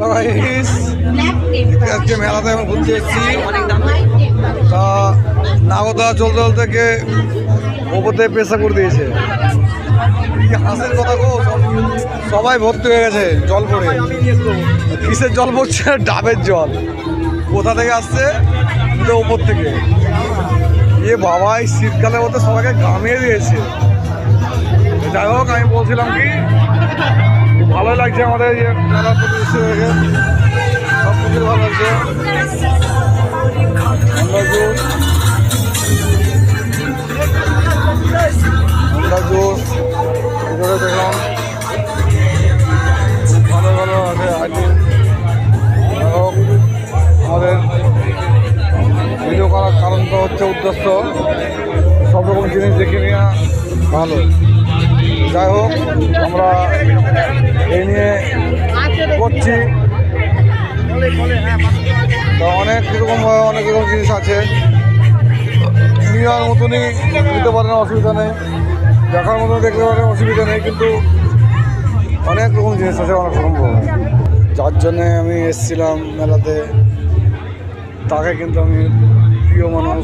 Hello guys, আজকে মেলাতে এখন ঘুরতে এসেছি। তা নাগদা চলতে চলতে কে ওপর থেকে পেশা করে দিয়েছে। হাঁসের কথা গো, সবাই ভর্তি হয়ে গেছে জল পড়ে। কিসের জল পড়ছে? ডাবের জল। কোথা থেকে আসছে? ওপর থেকে। এ বাবা, এই শীতকালে মতো সবাইকে ঘামিয়ে দিয়েছে। যাই হোক, আমি বলছিলাম কি ভালো লাগছে আমাদের যে মেলার পরিবেশ দেখে, সব কিছু ভালো লাগছে। ভিতরে দেখলাম ভালো ভালো আছে আইটেম। যাই হোক, আমাদের ভিডিও করার কারণটা হচ্ছে উদ্দেশ্য সব রকম জিনিস দেখে নেওয়া ভালো। যাই হোক, আমরা এই নিয়ে করছি। তো অনেক রকম জিনিস আছে, নেওয়ার মতনই নিতে পারেন, অসুবিধা নেই। দেখার মতন দেখতে পারেন, অসুবিধা নেই। কিন্তু অনেক রকম জিনিস আছে, অনেক রকম। যার জন্যে আমি এসেছিলাম মেলাতে, তাকে কিন্তু আমি প্রিয় মানুষ,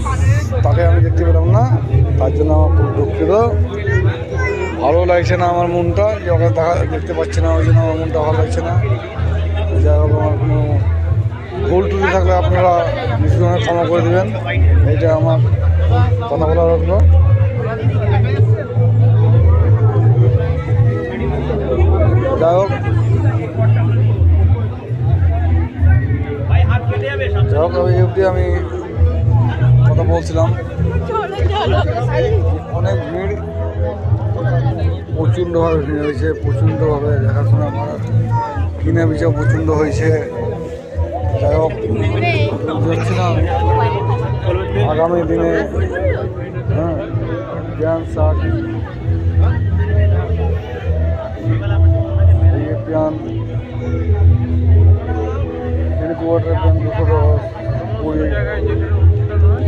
তাকে আমি দেখতে পেলাম না। তার জন্য আমার খুব দুঃখিত। ভালো লাগছে না আমার মনটা, যে ওকে দেখতে পাচ্ছি না, ওই জন্য আমার মনটা ভালো লাগছে না। যাই হোক, আমার কোনো ভুল টুটি থাকলে আপনারা নিশ্চয়ই ক্ষমা করে দেবেন। এইটা আমার কথা বলা রাখলো। যাই হোক, এই অবধি আমি কথা বলছিলাম। অনেক ভিড়, প্রচণ্ডভাবে ভিড় হয়েছে, প্রচণ্ডভাবে দেখাশোনা করার কিনা বিচার প্রচণ্ড হয়েছে। যাই হোক, দেখছিলাম আগামী দিনে জ্ঞান শাক প্যান কুয়াটার প্যান 210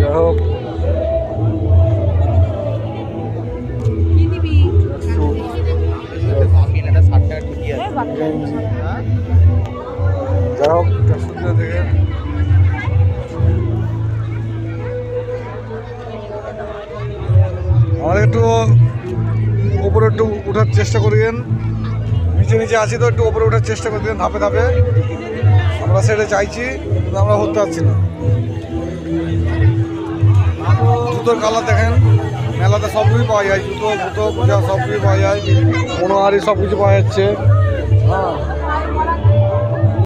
যাই হোক, যাই হোক দেখে আমাদের একটু উপরে একটু ওঠার চেষ্টা করিয়েন। নিচে আছি তো, একটু উপরে ওঠার চেষ্টা করে দিন ধাপে ধাপে। আমরা সেটা চাইছি, কিন্তু আমরা হতে পারছি না। জুতোর কালার দেখেন, মেলাতে সব কিছুই পাওয়া যায়। জুতো মোজা সব কিছুই পাওয়া যায়। মনোহারি সব কিছু পাওয়া যাচ্ছে। হ্যাঁ,